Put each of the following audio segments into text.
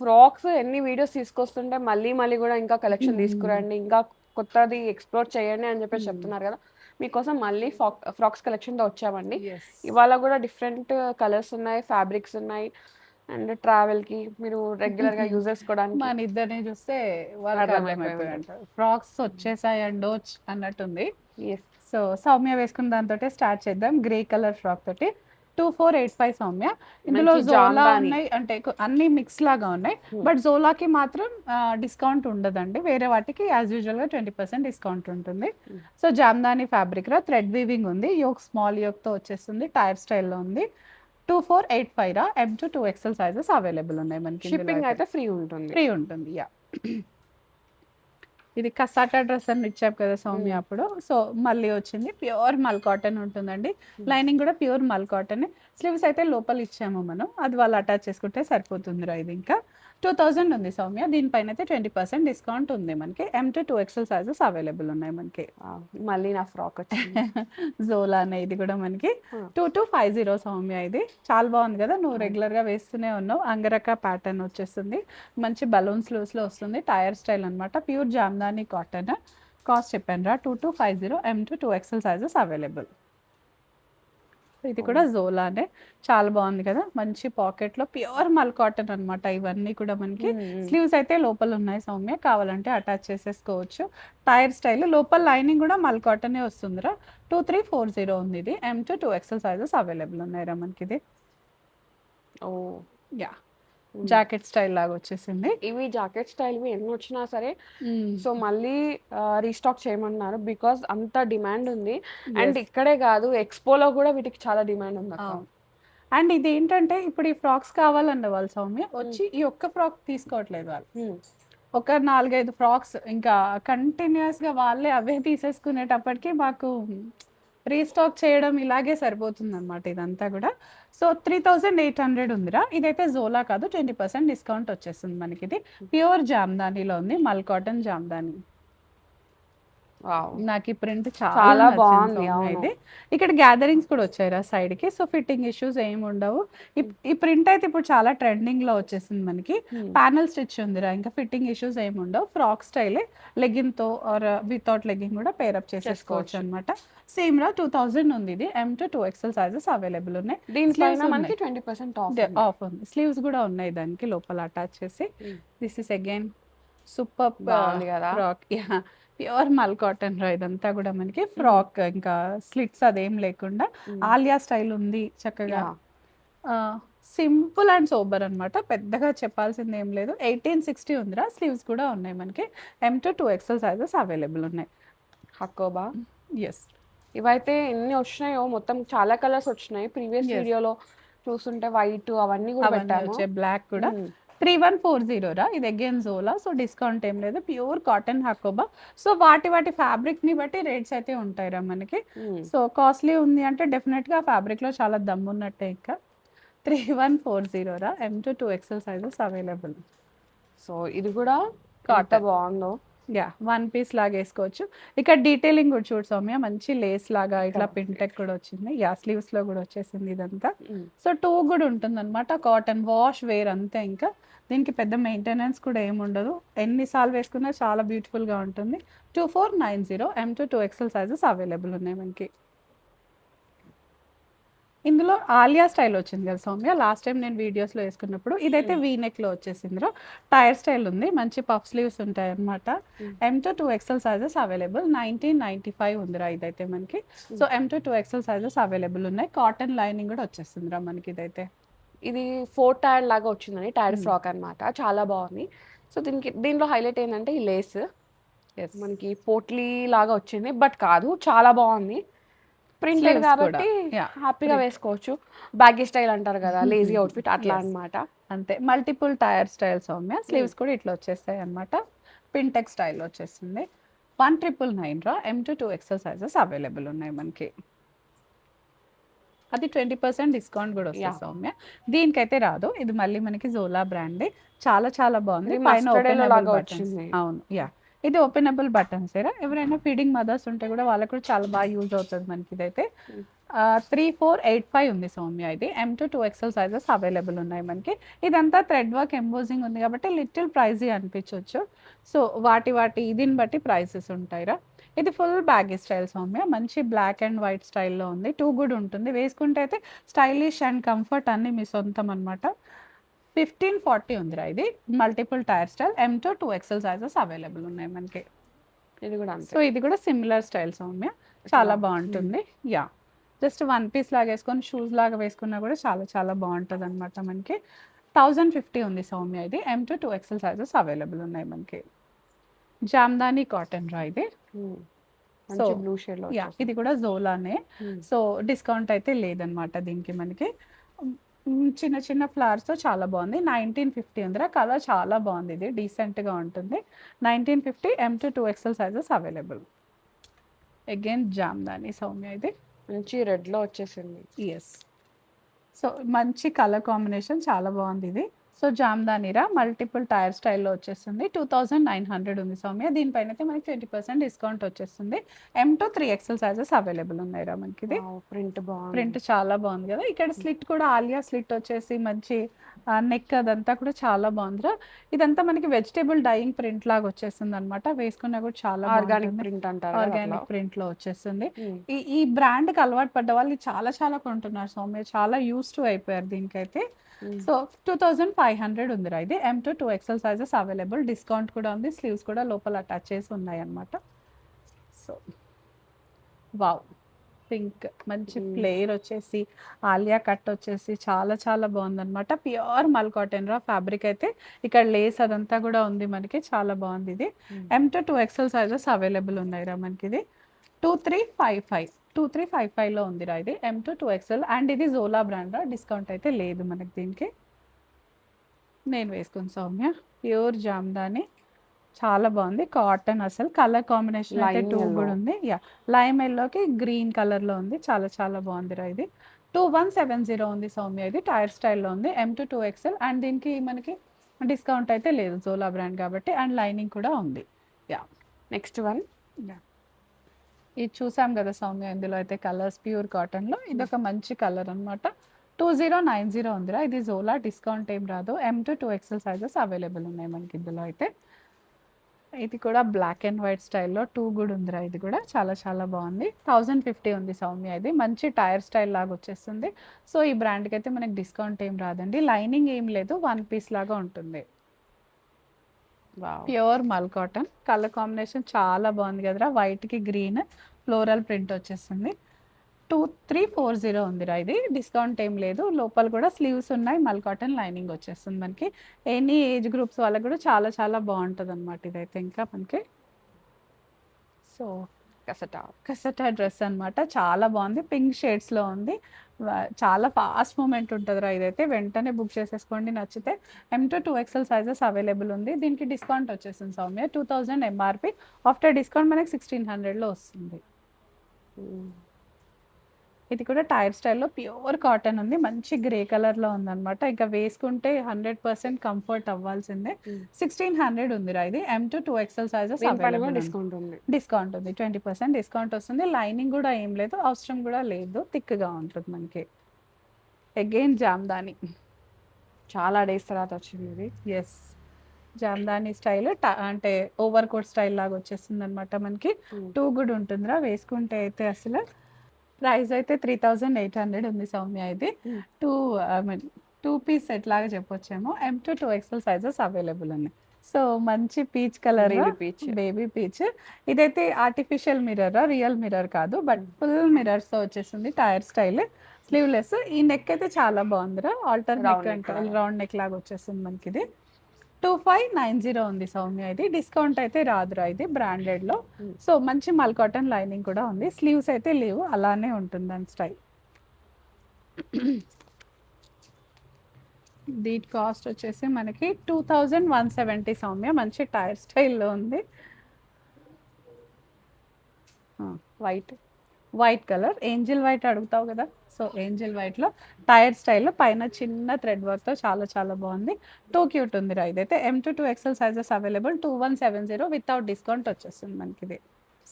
Frocks ఎన్ని videos తీసుకొస్తుంటే మళ్ళీ మళ్ళీ కూడా ఇంకా కలెక్షన్ తీసుకురండి, ఇంకా కొత్తది ఎక్స్ప్లోర్ చేయండి అని చెప్పేసి చెప్తున్నారు కదా. మీకోసం మళ్ళీ ఫ్రాక్స్ కలెక్షన్తో వచ్చామండి. ఎస్. ఇవాళ కూడా డిఫరెంట్ కలర్స్ ఉన్నాయి, ఫ్యాబ్రిక్స్ ఉన్నాయి, అండ్ ట్రావెల్కి మీరు రెగ్యులర్గా యూజ్ చేసుకోవడానికి మన ఇద్దరిని చూస్తే వాళ్ళకి అర్థమైపోయి అర్థమైపోయి ఉంటుంది. ఉంటారు. ఫ్రాక్స్ వచ్చేసాయండో అన్నట్టుంది. ఎస్. సో సౌమ్య వేసుకున్న దాంతో స్టార్ట్ చేద్దాం. గ్రే కలర్ ఫ్రాక్ తోటి 2485 సౌమ్య. ఇందులో మంచి జోలా జామ్దాని. ఉన్నాయి, అంటే అన్ని మిక్స్ లాగా ఉన్నాయి. బట్ జోలాకి మాత్రం డిస్కౌంట్ ఉండదండి. వేరే వాటికి యాజ్ యూజువల్గా 20% డిస్కౌంట్ ఉంటుంది. సో జామ్దాని ఫ్యాబ్రిక్ రా థ్రెడ్ వీవింగ్ ఉంది, యోక్ స్మాల్ యోక్తో వచ్చేస్తుంది, టైర్ స్టైల్లో ఉంది. 2485 రా. M to 2XL sizes available ఉన్నాయి మనకి. షిప్పింగ్ అయితే ఫ్రీ ఉంటుంది. ఫ్రీ ఉంటుంది. యా, ఇది కసాటా డ్రెస్ అని ఇచ్చాం కదా సౌమ్య అప్పుడు. సో మళ్ళీ వచ్చింది, ప్యూర్ మల్ కాటన్ ఉంటుందండి. లైనింగ్ కూడా ప్యూర్ మల్ కాటన్. స్లీవ్స్ అయితే లోపల ఇచ్చాము మనం, అది వాళ్ళు అటాచ్ చేసుకుంటే సరిపోతుందిరా. ఇది ఇంకా 2000 ఉంది సౌమ్య. దీనిపైన అయితే 20% డిస్కౌంట్ ఉంది మనకి. M to 2XL sizes available ఉన్నాయి మనకి. మళ్ళీ నా ఫ్రాక్ వచ్చింది. జోలా అనే ఇది కూడా మనకి 2250 సౌమ్య. ఇది చాలా బాగుంది కదా, నువ్వు రెగ్యులర్గా వేస్తూనే ఉన్నావు. అంగరక ప్యాటర్న్ వచ్చేస్తుంది, మంచి బలూన్ స్లీవ్స్లో వస్తుంది, టైర్ స్టైల్ అనమాట, ప్యూర్ జామ్దాని కాటన్. కాస్ట్ చెప్పాను రా, 2250. M to 2XL sizes available. ఇది కూడా జోలానే, చాలా బాగుంది కదా, మంచి పాకెట్లో ప్యూర్ మల్ కాటన్ అనమాట. ఇవన్నీ కూడా మనకి స్లీవ్స్ అయితే లోపల ఉన్నాయి సౌమ్య, కావాలంటే అటాచ్ చేసేసుకోవచ్చు. టైర్ స్టైల్, లోపల లైనింగ్ కూడా మల్ కాటనే వస్తుందిరా. 2340 ఉంది ఇది. M to 2XL sizes available ఉన్నాయిరా మనకి. ఇది ఓ యా, జాకెట్ స్టైల్ లాగా వచ్చేసింది. ఇవి జాకెట్ స్టైల్ ఎన్ని వచ్చినా సరే సో మళ్ళీ రీస్టాక్ చేయమన్నారు, బికాస్ అంత డిమాండ్ ఉంది. అండ్ ఇక్కడే కాదు, ఎక్స్పోలో కూడా వీటికి చాలా డిమాండ్ ఉంది అక్క. అండ్ ఇది ఏంటంటే ఇప్పుడు ఈ ఫ్రాక్స్ కావాలన్న వాళ్ళు సౌమ్య వచ్చి ఈ ఒక్క ఫ్రాక్ తీసుకోవట్లేదు వాళ్ళు. ఒక 4-5 ఫ్రాక్స్ ఇంకా కంటిన్యూస్గా వాళ్ళే అవే తీసేసుకునేటప్పటికి మాకు రీస్టాక్ చేయడం ఇలాగే సరిపోతుంది అనమాట ఇదంతా కూడా. సో 3800 ఉందిరా. ఇదైతే జోలా కాదు, 20% డిస్కౌంట్ వచ్చేస్తుంది మనకి. ఇది ప్యూర్ జామ్దానీలో ఉంది, మల్ కాటన్ జామ్దాని. నాకు ఈ ప్రింట్ చాలా బాగుంది. ఇది ఇక్కడ గ్యాదరింగ్స్ కూడా వచ్చాయి రా సైడ్ కి, సో ఫిట్టింగ్ ఇష్యూస్ ఏమి ఉండవు. ఈ ప్రింట్ అయితే ఇప్పుడు చాలా ట్రెండింగ్ లో వచ్చేసింది మనకి. ప్యానల్ స్టిచ్ ఉందిరా, ఇంకా ఫిట్టింగ్ ఇష్యూస్ ఏమి ఉండవు. ఫ్రాక్ స్టైల్ లెగ్గిన్ తో ఆర్ వితౌట్ లెగ్గింగ్ కూడా పేరప్ చేసేసుకోవచ్చు అనమాట. సేమ్ రా 2000 ఉంది ఇది. M to 2XL sizes available ఉన్నాయి. దీంట్లో మనకి 20% ఆఫ్ ఉంది. స్లీవ్స్ కూడా ఉన్నాయి దానికి లోపల అటాచ్ చేసి. This is again super frock. Pure మల్ కాటన్ రా ఇదంతా కూడా మనకి. ఫ్రాక్ ఇంకా స్లిట్స్ అదేం లేకుండా ఆలియా స్టైల్ ఉంది చక్కగా. సింపుల్ అండ్ సోబర్ అనమాట, పెద్దగా చెప్పాల్సింది ఏం లేదు. 1860 ఉందిరా. స్లీవ్స్ కూడా ఉన్నాయి మనకి. M to 2XL sizes available ఉన్నాయి. హకోబా. ఎస్, ఇవైతే ఎన్ని వచ్చినాయో, మొత్తం చాలా కలర్స్ వచ్చినాయి. ప్రీవియస్ వీడియోలో చూస్తుంటే వైట్ అవన్నీ కూడా పెట్టాము, బ్లాక్ కూడా. 3140 రా. ఇది అగైన్ జోలా, సో డిస్కౌంట్ ఏం లేదు, ప్యూర్ కాటన్ హకోబా. సో వాటి ఫ్యాబ్రిక్ ని బట్టి రేట్స్ అయితే ఉంటాయి రా మనకి. సో కాస్ట్లీ ఉంది అంటే డెఫినెట్ గా ఫ్యాబ్రిక్ లో చాలా దమ్ ఉన్నట్టే. ఇంకా 3140 రా. M to 2XL sizes available. So ఇది కూడా కాటన్ బాగుందో. యా, 1 పీస్ లాగా వేసుకోవచ్చు. ఇక్కడ డీటెయిలింగ్ కూడా చూడు సౌమ్య, మంచి లేస్ లాగా ఇట్లా పింటెక్ కూడా వచ్చింది. యా, స్లీవ్స్ లో కూడా వచ్చేసింది ఇదంతా. సో 2 కూడా ఉంటుంది అనమాట. కాటన్ వాష్ వేర్ అంతే. ఇంకా దీనికి పెద్ద మెయింటెనెన్స్ కూడా ఏమి ఉండదు, ఎన్నిసార్లు వేసుకున్నా చాలా బ్యూటిఫుల్ గా ఉంటుంది. 2490. M to 2XL sizes available ఉన్నాయి మనకి. ఇందులో ఆలియా స్టైల్ వచ్చింది కదా సౌమ్య, లాస్ట్ టైం నేను వీడియోస్లో వేసుకున్నప్పుడు. ఇదైతే వీనెక్లో వచ్చేసిందిరా. టైర్ స్టైల్ ఉంది, మంచి పఫ్ స్లీవ్స్ ఉంటాయి అనమాట. M to 2XL sizes available. 1995 ఉందిరా ఇదైతే మనకి. So M to 2XL sizes available ఉన్నాయి. కాటన్ లైనింగ్ కూడా వచ్చేసిందిరా మనకి. ఇదైతే ఇది 4 టైర్ లాగా వచ్చిందని, టైర్ ఫ్రాక్ అనమాట, చాలా బాగుంది. సో దీంట్లో హైలైట్ ఏంటంటే ఈ లేస్ మనకి పోట్లీ లాగా వచ్చింది, బట్ కాదు, చాలా బాగుంది. ప్రింటెడ్ కాబట్టి హ్యాపీగా వేసుకోవచ్చు. బ్యాగీ స్టైల్ అంటారు కదా, లేజీ అవుట్ఫిట్ అట్లా అనమాట. అంతే, multiple tier style Soumya. Sleeves కూడా ఇట్లా వచ్చేస్తాయి అనమాట. పింటెక్ స్టైల్ వచ్చేసింది. 1999 రా. M to 2XL sizes available ఉన్నాయి మనకి. అది 20% డిస్కౌంట్ కూడా వస్తుంది సౌమ్య. దీనికైతే రాదు, ఇది మళ్ళీ మనకి జోలా బ్రాండ్. చాలా చాలా బాగుంది. పైన అవును, యా, ఇది ఓపెనబుల్ బటన్స్. ఎవరైనా ఫీడింగ్ మదర్స్ ఉంటే కూడా వాళ్ళకి కూడా చాలా బాగా యూజ్ అవుతుంది మనకి. ఇదైతే 3485 ఉంది సౌమ్య. ఇది M to 2XL sizes available ఉన్నాయి మనకి. ఇదంతా థ్రెడ్ వర్క్ ఎంబోజింగ్ ఉంది కాబట్టి లిటిల్ ప్రైజీ అనిపించవచ్చు. సో వాటి దీన్ని బట్టి ప్రైసెస్ ఉంటాయిరా. ఇది ఫుల్ బ్యాగీ స్టైల్ సౌమ్య, మంచి బ్లాక్ అండ్ వైట్ స్టైల్లో ఉంది. టూ గుడ్ ఉంటుంది, వేసుకుంటే అయితే స్టైలిష్ అండ్ కంఫర్ట్ అన్ని మీ సొంతం అనమాట. 1540 ఉందిరా ఇది. Multiple tier style, M to 2XL sizes available ఉన్నాయి మనకి. ఇది కూడా అంతే. సో ఇది కూడా సిమిలర్ స్టైల్ సౌమ్య, చాలా బాగుంటుంది. యా, జస్ట్ వన్ పీస్ లాగా వేసుకొని షూస్ లాగా వేసుకున్నా కూడా చాలా చాలా బాగుంటుంది అనమాట మనకి. 1050 ఉంది సౌమ్య. ఇది M to 2XL sizes available ఉన్నాయి మనకి. జామ్దాని కాటన్ రా ఇది. మంచి బ్లూ షేడ్ లో యా, ఇది కూడా జోలానే. సో డిస్కౌంట్ అయితే లేదనమాట దీనికి మనకి. చిన్న చిన్న ఫ్లవర్స్ తో చాలా బాగుంది. 1950 ఉందిరా. కలర్ చాలా బాగుంది, ఇది డీసెంట్ గా ఉంటుంది. 1950 M to 2XL sizes available. Again Jamdani Soumya ఇది. మంచి రెడ్ లో వచ్చేసింది. ఎస్, సో మంచి కలర్ కాంబినేషన్, చాలా బాగుంది ఇది. సో జామ్దానిరా మల్టిపుల్ టైర్ స్టైల్లో వచ్చేస్తుంది. 2900 ఉంది సౌమ్య. దీనిపైన అయితే మనకి 20% డిస్కౌంట్ వచ్చేస్తుంది. M to 3XL sizes available ఉన్నాయిరా మనకి. ఇది ప్రింట్ బాగుంది, ప్రింట్ చాలా బాగుంది కదా. ఇక్కడ స్లిట్ కూడా ఆలియా స్లిట్ వచ్చేసి మంచి నెక్ అదంతా కూడా చాలా బాగుందిరా. ఇదంతా మనకి వెజిటేబుల్ డైయింగ్ ప్రింట్ లాగా వచ్చేస్తుంది అనమాట. వేసుకున్నా కూడా చాలా ఆర్గానిక్ ప్రింట్ అంటారు, ఆర్గానిక్ ప్రింట్ లో వచ్చేస్తుంది. ఈ బ్రాండ్ కి అలవాటు పడ్డ వాళ్ళు చాలా చాలా కొంటున్నారు సౌమ్య, చాలా యూస్ టు అయిపోయారు దీనికైతే. సో 2500 ఉందిరా ఇది. M to 2XL sizes available. Discount కూడా ఉంది, స్లీవ్స్ కూడా లోపల అటాచ్ చేసి ఉన్నాయి అనమాట. సో వావ్, పింక్ మంచి ఫ్లేర్ వచ్చేసి ఆలియా కట్ వచ్చేసి చాలా చాలా బాగుందన్నమాట. ప్యూర్ మల్ కాటన్ రా ఫ్యాబ్రిక్ అయితే. ఇక్కడ లేస్ అదంతా కూడా ఉంది మనకి, చాలా బాగుంది ఇది. M to 2XL sizes available ఉన్నాయిరా మనకి. ఇది 2355లో ఉందిరా ఇది. M to 2XL అండ్ ఇది జోలా బ్రాండ్ రా. డిస్కౌంట్ అయితే లేదు మనకి దీనికి. నేను వేసుకుని సౌమ్య, ప్యూర్ జామ్దాని, చాలా బాగుంది కాటన్. అసలు కలర్ కాంబినేషన్ అయితే టూ కూడా ఉంది. యా, లైమ్ ఎల్లోకి గ్రీన్ కలర్ లో ఉంది, చాలా చాలా బాగుందిరా ఇది. 2170 ఉంది సౌమ్య. ఇది టైర్ స్టైల్లో ఉంది. M to 2XL అండ్ దీనికి మనకి డిస్కౌంట్ అయితే లేదు, జోలా బ్రాండ్ కాబట్టి. అండ్ లైనింగ్ కూడా ఉంది. Yeah, next one. యా, ఇది చూసాం కదా సౌమ్య. ఇందులో అయితే కలర్స్ ప్యూర్ కాటన్ లో ఇదొక మంచి కలర్ అనమాట. 2090 ఉందిరా. ఇది జోలా, డిస్కౌంట్ ఏం రాదు. M to 2XL sizes available ఉన్నాయి మనకి ఇందులో అయితే. ఇది కూడా బ్లాక్ అండ్ వైట్ స్టైల్లో టూ గుడ్ ఉందిరా. ఇది కూడా చాలా చాలా బాగుంది. 1050 ఉంది సౌమ్య. ఇది మంచి టైర్ స్టైల్ లాగా వచ్చేస్తుంది. సో ఈ బ్రాండ్కి అయితే మనకి డిస్కౌంట్ ఏం రాదండి. లైనింగ్ ఏం లేదు, వన్ పీస్ లాగా ఉంటుంది. ప్యూర్ మల్ కాటన్, కలర్ కాంబినేషన్ చాలా బాగుంది కదరా. వైట్కి గ్రీన్ ఫ్లోరల్ ప్రింట్ వచ్చేస్తుంది. 2340 ఉందిరా ఇది. డిస్కౌంట్ ఏం లేదు. లోపల కూడా స్లీవ్స్ ఉన్నాయి, మల్ కాటన్ లైనింగ్ వచ్చేస్తుంది మనకి. ఎనీ ఏజ్ గ్రూప్స్ వాళ్ళకి కూడా చాలా చాలా బాగుంటుంది అనమాట ఇదైతే. ఇంకా మనకి సో కసటా డ్రెస్ అనమాట, చాలా బాగుంది. పింక్ షేడ్స్లో ఉంది. చాలా ఫాస్ట్ మూమెంట్ ఉంటుందిరా ఇదైతే. వెంటనే బుక్ చేసేసుకోండి నచ్చితే. M to 2XL sizes available ఉంది. దీనికి డిస్కౌంట్ వచ్చేసింది సౌమ్య. 2000 MRP. ఆఫ్టర్ డిస్కౌంట్ మనకి 1600లో వస్తుంది. ఇది కూడా టైర్ స్టైల్లో ప్యూర్ కాటన్ ఉంది. మంచి గ్రే కలర్లో ఉందన్నమాట. ఇంకా వేసుకుంటే 100% కంఫర్ట్ అవ్వాల్సిందే. 1600 ఉందిరా ఇది. M to 2XL sizes available. Discount ఉంది, డిస్కౌంట్ ఉంది. 20% డిస్కౌంట్ వస్తుంది. లైనింగ్ కూడా ఏం లేదు, అవసరం కూడా లేదు, థిక్గా ఉంటుంది మనకి. అగైన్ జామ్దాని, చాలా డేస్ తర్వాత వచ్చింది ఇది. ఎస్, జామ్దాని స్టైల్ అంటే ఓవర్ కోట్ స్టైల్ లాగా వచ్చేస్తుంది అనమాట మనకి. టూ గుడ్ ఉంటుందిరా వేసుకుంటే అయితే. అసలు ప్రైస్ అయితే 3800 ఉంది సౌమ్య. ఇది టూ పీస్ సెట్ లాగా చెప్పొచ్చేమో. M to 2XL sizes available ఉన్నాయి. సో మంచి పీచ్ కలర్, బేబీ పీచ్. ఇదైతే ఆర్టిఫిషియల్ మిర్రర్, రియల్ మిర్రర్ కాదు, బట్ ఫుల్ మిర్రర్స్ తో వచ్చేసింది. Tier style, sleeveless. ఈ నెక్ అయితే చాలా బాగుందిరా. ఆల్టర్ నెక్ అంటే రౌండ్ నెక్ లాగా వచ్చేస్తుంది మనకి. ఇది 2590 ఉంది సౌమ్య. ఇది డిస్కౌంట్ అయితే రాదురా ఇది బ్రాండెడ్ లో. సో మంచి మల్ కాటన్ లైనింగ్ కూడా ఉంది. స్లీవ్స్ అయితే లేవు, అలానే ఉంటుంది దాని స్టైల్. దీని కాస్ట్ వచ్చేసి మనకి 2170 సౌమ్య. మంచి టైర్ స్టైల్లో ఉంది. వైట్ కలర్, ఏంజిల్ వైట్ అడుగుతావు కదా, సో ఏంజిల్ వైట్లో టైర్ స్టైల్లో పైన చిన్న థ్రెడ్ వర్క్తో చాలా చాలా బాగుంది. టూ క్యూట్ ఉందిరా ఇదైతే. M to 2XL sizes available. 2170 without discount వచ్చేస్తుంది మనకి ఇది.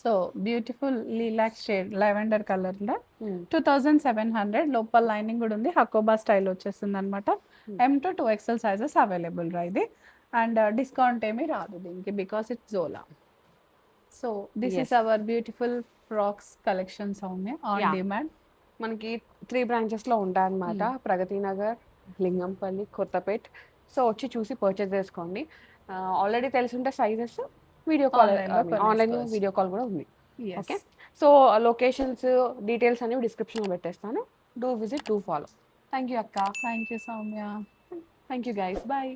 సో బ్యూటిఫుల్ లీలాక్ షేడ్ లెవెండర్ కలర్లో 2700 లోపల లైనింగ్ కూడా ఉంది. హకోబా స్టైల్ వచ్చేస్తుంది అనమాట. M to 2XL sizes available రా ఇది. అండ్ డిస్కౌంట్ ఏమీ రాదు దీనికి బికాస్ ఇట్స్ జోలా. So this is our beautiful frocks collection Soumya on Yeah. Demand. మనకి 3 బ్రాంచెస్లో ఉంటాయన్నమాట. ప్రగతి నగర్, లింగంపల్లి, కొత్తపేట్. సో వచ్చి చూసి పర్చేస్ చేసుకోండి. ఆల్రెడీ తెలుసుంటే సైజెస్ వీడియో కాల్, Online లో ఆన్లైన్ కొనేసుకోవచ్చు. వీడియో కాల్ కూడా ఉంది. ఓకే, సో లొకేషన్స్ డీటెయిల్స్ అనేవి డిస్క్రిప్షన్లో పెట్టేస్తాను. Do visit, do follow. Thank you అక్క. Thank you Soumya. Thank you guys, bye.